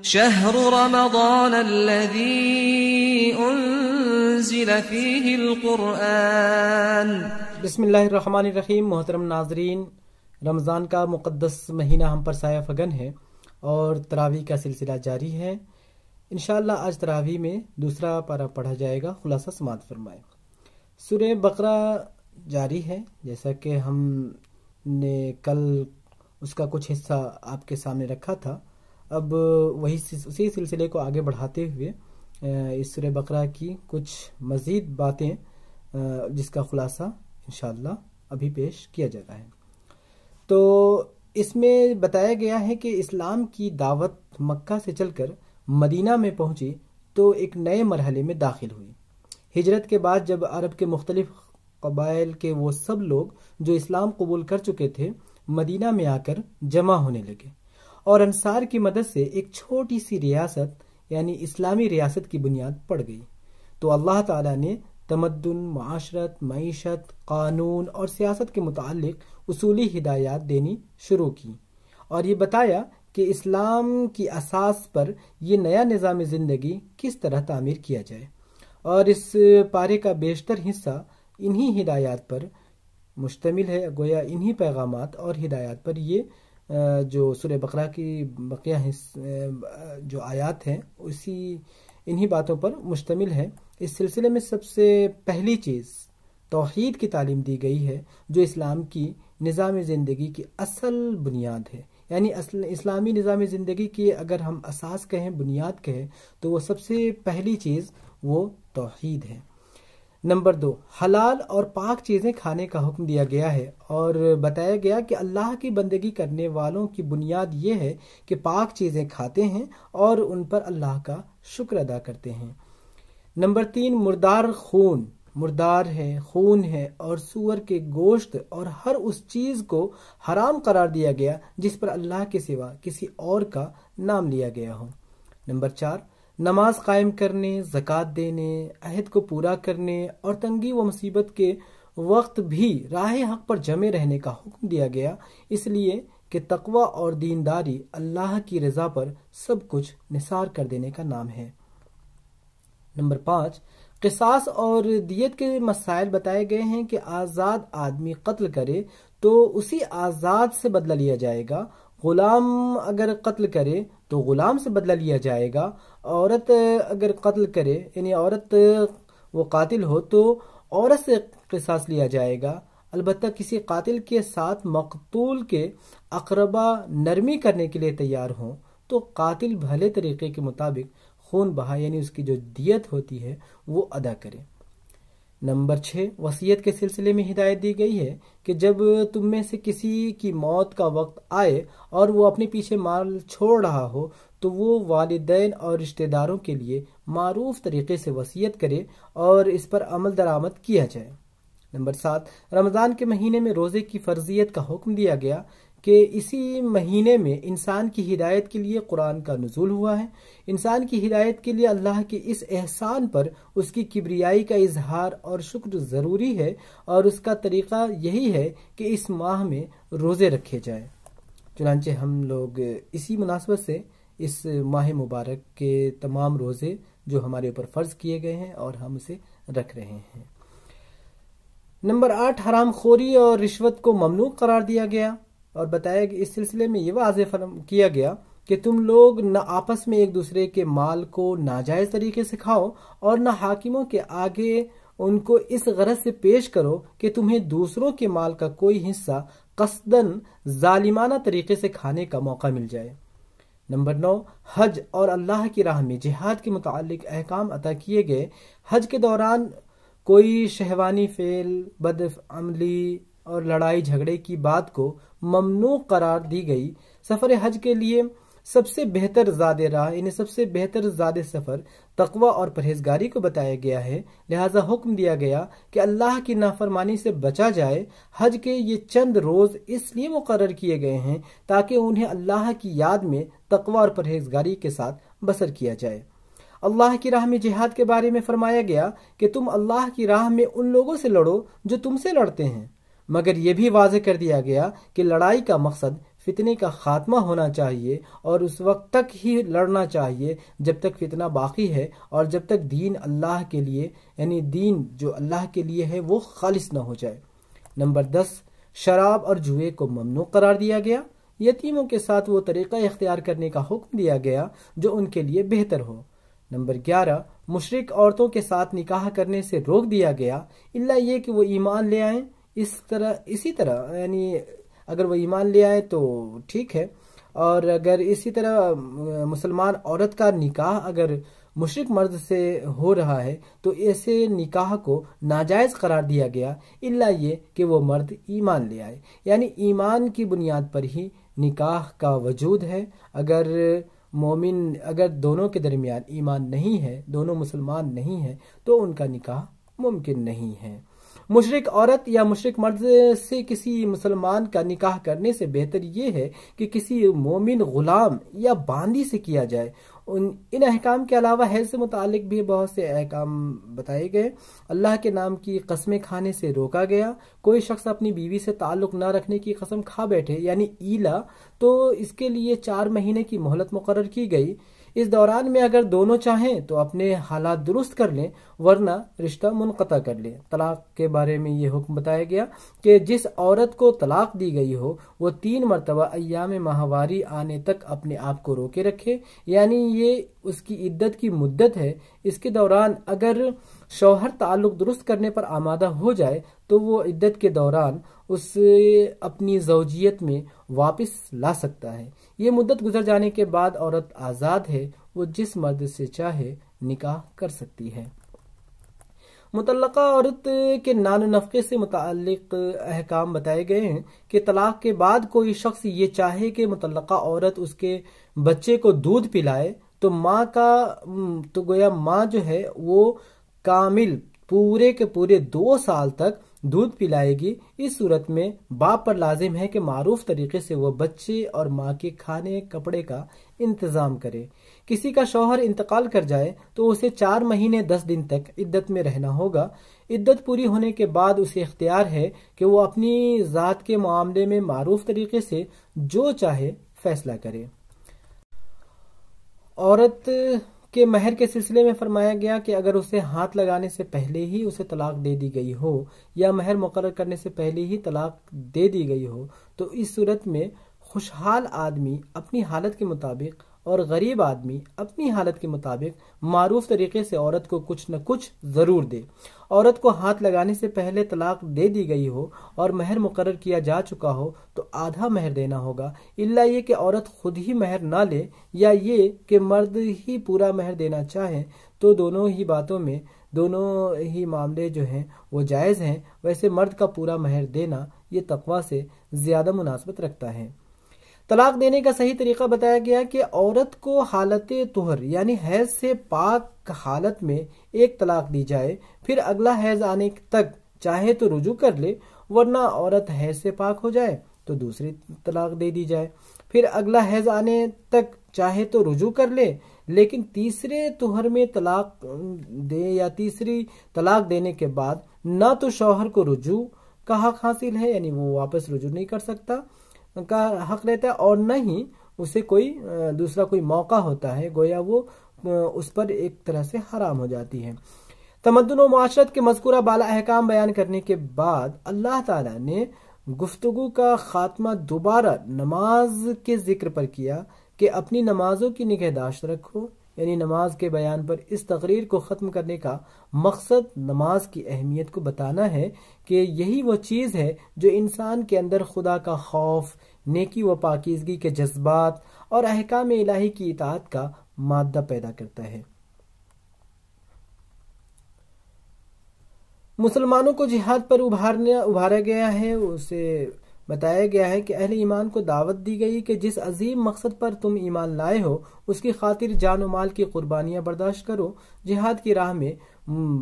شهر رمضان الذي انزل فيه القرآن۔ بسم اللہ الرحمن الرحیم۔ محترم ناظرین، رمضان کا مقدس مہینہ ہم پر سایہ فگن ہے اور تراویح کا سلسلہ جاری ہے۔ انشاءاللہ آج تراویح میں دوسرا پارہ پڑھا جائے گا، خلاصہ سماعت فرمائے۔ سورہ بقرہ جاری ہے، جیسا کہ ہم نے کل اس کا کچھ حصہ آپ کے سامنے رکھا تھا۔ اب اسی سلسلے کو آگے بڑھاتے ہوئے اس سورہ بقرہ کی کچھ مزید باتیں جس کا خلاصہ انشاءاللہ ابھی پیش کیا جاتا ہے۔ تو اس میں بتایا گیا ہے کہ اسلام کی دعوت مکہ سے چل کر مدینہ میں پہنچی تو ایک نئے مرحلے میں داخل ہوئی۔ ہجرت کے بعد جب عرب کے مختلف قبائل کے وہ سب لوگ جو اسلام قبول کر چکے تھے مدینہ میں آ کر جمع ہونے لگے اور انصار کی مدد سے ایک چھوٹی سی ریاست یعنی اسلامی ریاست کی بنیاد پڑ گئی، تو اللہ تعالیٰ نے تمدن، معاشرت، معیشت، قانون اور سیاست کے متعلق اصولی ہدایات دینی شروع کی اور یہ بتایا کہ اسلام کی اساس پر یہ نیا نظام زندگی کس طرح تعمیر کیا جائے، اور اس پارے کا بیشتر حصہ انہی ہدایات پر مشتمل ہے۔ گویا انہی پیغامات اور ہدایات پر یہ جو سورہ بقرہ کی بقیہ جو آیات ہیں انہی باتوں پر مشتمل ہے۔ اس سلسلے میں سب سے پہلی چیز توحید کی تعلیم دی گئی ہے، جو اسلام کی نظام زندگی کی اصل بنیاد ہے۔ یعنی اسلامی نظام زندگی کی اگر ہم اساس کہیں، بنیاد کہیں، تو وہ سب سے پہلی چیز وہ توحید ہے۔ نمبر 2، حلال اور پاک چیزیں کھانے کا حکم دیا گیا ہے اور بتایا گیا کہ اللہ کی بندگی کرنے والوں کی بنیاد یہ ہے کہ پاک چیزیں کھاتے ہیں اور ان پر اللہ کا شکر ادا کرتے ہیں۔ نمبر 3، مردار ہے، خون ہے اور سور کے گوشت اور ہر اس چیز کو حرام قرار دیا گیا جس پر اللہ کے سوا کسی اور کا نام لیا گیا ہو۔ نمبر 4، نماز قائم کرنے، زکوٰۃ دینے، عہد کو پورا کرنے اور تنگی و مصیبت کے وقت بھی راہ حق پر جمے رہنے کا حکم دیا گیا، اس لیے کہ تقوی اور دینداری اللہ کی رضا پر سب کچھ نثار کر دینے کا نام ہے۔ نمبر 5، قصاص اور دیت کے مسائل بتائے گئے ہیں کہ آزاد آدمی قتل کرے تو اسی آزاد سے بدلہ لیا جائے گا، غلام اگر قتل کرے تو غلام سے بدلہ لیا جائے گا، عورت اگر قتل کرے یعنی عورت وہ قاتل ہو تو عورت سے قصاص لیا جائے گا، البتہ کسی قاتل کے ساتھ مقتول کے اقربا نرمی کرنے کے لیے تیار ہوں تو قاتل بھلے طریقے کے مطابق خون بہا یعنی اس کی جو دیت ہوتی ہے وہ ادا کرے۔ نمبر 6، وصیت کے سلسلے میں ہدایت دی گئی ہے کہ جب تم میں سے کسی کی موت کا وقت آئے اور وہ اپنے پیچھے مال چھوڑ رہا ہو تو وہ والدین اور رشتہ داروں کے لیے معروف طریقے سے وصیت کرے اور اس پر عمل درآمد کیا جائے۔ نمبر 7، رمضان کے مہینے میں روزے کی فرضیت کا حکم دیا گیا کہ اسی مہینے میں انسان کی ہدایت کے لیے قرآن کا نزول ہوا ہے۔ انسان کی ہدایت کے لیے اللہ کے اس احسان پر اس کی کبریائی کا اظہار اور شکر ضروری ہے، اور اس کا طریقہ یہی ہے کہ اس ماہ میں روزے رکھے جائیں۔ چنانچہ ہم لوگ اسی مناسبت سے اس ماہ مبارک کے تمام روزے جو ہمارے اوپر فرض کیے گئے ہیں اور ہم اسے رکھ رہے ہیں۔ نمبر 8، حرام خوری اور رشوت کو ممنوع قرار دیا گیا اور بتایا کہ اس سلسلے میں یہ واضح کیا گیا کہ تم لوگ نہ آپس میں ایک دوسرے کے مال کو ناجائز طریقے سے کھاؤ اور نہ حاکموں کے آگے ان کو اس غرض سے پیش کرو کہ تمہیں دوسروں کے مال کا کوئی حصہ قصداً ظالمانہ طریقے سے کھانے کا موقع مل جائے۔ نمبر 9، حج اور اللہ کی راہ میں جہاد کے متعلق احکام عطا کیے گئے۔ حج کے دوران کوئی شہوانی فعل، بد عملی اور لڑائی جھگڑے کی بات کو ممنوع قرار دی گئی۔ سفر حج کے لیے سب سے بہتر زاد راہ یعنی سب سے بہتر زاد سفر تقوی اور پرہیزگاری کو بتایا گیا ہے، لہذا حکم دیا گیا کہ اللہ کی نافرمانی سے بچا جائے۔ حج کے یہ چند روز اس لیے مقرر کیے گئے ہیں تاکہ انہیں اللہ کی یاد میں تقوی اور پرہیزگاری کے ساتھ بسر کیا جائے۔ اللہ کی راہ میں جہاد کے بارے میں فرمایا گیا کہ تم اللہ کی راہ میں ان لوگوں سے لڑو جو تم سے لڑتے ہیں، مگر یہ بھی واضح کر دیا گیا کہ لڑائی کا مقصد فتنے کا خاتمہ ہونا چاہیے اور اس وقت تک ہی لڑنا چاہیے جب تک فتنہ باقی ہے اور جب تک دین اللہ کے لیے یعنی دین جو اللہ کے لیے ہے وہ خالص نہ ہو جائے۔ نمبر 10، شراب اور جوئے کو ممنوع قرار دیا گیا۔ یتیموں کے ساتھ وہ طریقہ اختیار کرنے کا حکم دیا گیا جو ان کے لیے بہتر ہو۔ نمبر 11، مشرک عورتوں کے ساتھ نکاح کرنے سے روک دیا گیا الا یہ کہ وہ ایمان لے آئیں۔ اسی طرح یعنی اگر وہ ایمان لے آئے تو ٹھیک ہے، اور اگر اسی طرح مسلمان عورت کا نکاح اگر مشرک مرد سے ہو رہا ہے تو ایسے نکاح کو ناجائز قرار دیا گیا الا یہ کہ وہ مرد ایمان لے آئے، یعنی ایمان کی بنیاد پر ہی نکاح کا وجود ہے۔ اگر دونوں کے درمیان ایمان نہیں ہے، دونوں مسلمان نہیں ہیں، تو ان کا نکاح ممکن نہیں ہے۔ مشرک عورت یا مشرک مرد سے کسی مسلمان کا نکاح کرنے سے بہتر یہ ہے کہ کسی مومن غلام یا باندی سے کیا جائے۔ ان احکام کے علاوہ حیض سے متعلق بھی بہت سے احکام بتائے گئے۔ اللہ کے نام کی قسمیں کھانے سے روکا گیا۔ کوئی شخص اپنی بیوی سے تعلق نہ رکھنے کی قسم کھا بیٹھے یعنی ایلا تو اس کے لیے 4 مہینے کی مہلت مقرر کی گئی۔ اس دوران میں اگر دونوں چاہیں تو اپنے حالات درست کر لیں ورنہ رشتہ منقطع کر لیں۔ طلاق کے بارے میں یہ حکم بتایا گیا کہ جس عورت کو طلاق دی گئی ہو وہ 3 مرتبہ ایام ماہواری آنے تک اپنے آپ کو روکے رکھے، یعنی یہ اس کی عدت کی مدت ہے۔ اس کے دوران اگر شوہر تعلق درست کرنے پر آمادہ ہو جائے تو وہ عدت کے دوران اسے اپنی زوجیت میں واپس لا سکتا ہے۔ یہ مدت گزر جانے کے بعد عورت آزاد ہے، وہ جس مرد سے چاہے نکاح کر سکتی ہے۔ مطلقہ عورت کے نان و نفقے سے متعلق احکام بتائے گئے ہیں کہ طلاق کے بعد کوئی شخص یہ چاہے کہ مطلقہ عورت اس کے بچے کو دودھ پلائے تو گویا ماں جو ہے وہ کامل پورے کے پورے 2 سال تک دودھ پلائے گی۔ اس صورت میں باپ پر لازم ہے کہ معروف طریقے سے وہ بچے اور ماں کے کھانے کپڑے کا انتظام کرے۔ کسی کا شوہر انتقال کر جائے تو اسے 4 مہینے 10 دن تک عدت میں رہنا ہوگا۔ عدت پوری ہونے کے بعد اسے اختیار ہے کہ وہ اپنی ذات کے معاملے میں معروف طریقے سے جو چاہے فیصلہ کرے۔ عورت کے مہر کے سلسلے میں فرمایا گیا کہ اگر اسے ہاتھ لگانے سے پہلے ہی اسے طلاق دے دی گئی ہو یا مہر مقرر کرنے سے پہلے ہی طلاق دے دی گئی ہو تو اس صورت میں خوشحال آدمی اپنی حالت کے مطابق اور غریب آدمی اپنی حالت کے مطابق معروف طریقے سے عورت کو کچھ نہ کچھ ضرور دے۔ عورت کو ہاتھ لگانے سے پہلے طلاق دے دی گئی ہو اور مہر مقرر کیا جا چکا ہو تو آدھا مہر دینا ہوگا، الا یہ کہ عورت خود ہی مہر نہ لے یا یہ کہ مرد ہی پورا مہر دینا چاہیں تو دونوں ہی معاملے جو ہیں وہ جائز ہیں۔ ویسے مرد کا پورا مہر دینا یہ تقوی سے زیادہ مناسبت رکھتا ہے۔ طلاق دینے کا صحیح طریقہ بتایا گیا کہ عورت کو حالت طہر یعنی حیض سے پاک حالت میں ایک طلاق دی جائے، پھر اگلا حیض آنے تک چاہے تو رجوع کر لے، ورنہ عورت حیض سے پاک ہو جائے تو دوسری طلاق دے دی جائے، پھر اگلا حیض آنے تک چاہے تو رجوع کر لے، لیکن تیسرے طہر میں طلاق دے یا تیسری طلاق دینے کے بعد نہ تو شوہر کو رجوع کا حق حاصل ہے یعنی وہ واپس رجوع نہیں کر سکتا کا حق رہتا ہے، اور نہ ہی اسے دوسرا کوئی موقع ہوتا ہے، گویا وہ اس پر ایک طرح سے حرام ہو جاتی ہے۔ تمدن و معاشرت کے مذکورہ بالا احکام بیان کرنے کے بعد اللہ تعالیٰ نے گفتگو کا خاتمہ دوبارہ نماز کے ذکر پر کیا کہ اپنی نمازوں کی نگہداشت رکھو، یعنی نماز کے بیان پر اس تقریر کو ختم کرنے کا مقصد نماز کی اہمیت کو بتانا ہے کہ یہی وہ چیز ہے جو انسان کے اندر خدا کا خوف، نیکی و پاکیزگی کے جذبات اور احکام الہی کی اطاعت کا مادہ پیدا کرتا ہے۔ مسلمانوں کو جہاد پر ابھارا گیا ہے، اسے بتایا گیا ہے کہ اہل ایمان کو دعوت دی گئی کہ جس عظیم مقصد پر تم ایمان لائے ہو اس کی خاطر جان و مال کی قربانیاں برداشت کرو۔ جہاد کی راہ میں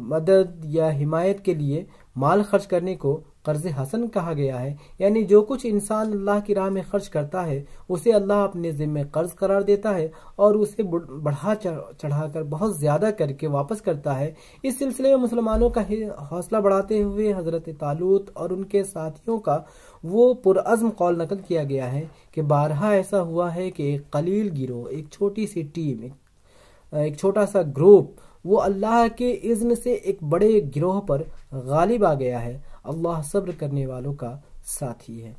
مدد یا حمایت کے لیے مال خرچ کرنے کو قرض حسن کہا گیا ہے، یعنی جو کچھ انسان اللہ کی راہ میں خرچ کرتا ہے اسے اللہ اپنے ذمے قرض قرار دیتا ہے اور اسے بڑھا چڑھا کر بہت زیادہ کر کے واپس کرتا ہے۔ اس سلسلے میں مسلمانوں کا حوصلہ بڑھاتے ہوئے حضرت طالوت اور ان کے ساتھیوں کا وہ پرعزم قول نقل کیا گیا ہے کہ بارہا ایسا ہوا ہے کہ ایک قلیل گروہ، ایک چھوٹی سی ٹیم، ایک چھوٹا سا گروپ وہ اللہ کے اذن سے ایک بڑے گروہ پر غالب آ گیا ہے۔ اللہ صبر کرنے والوں کا ساتھی ہے۔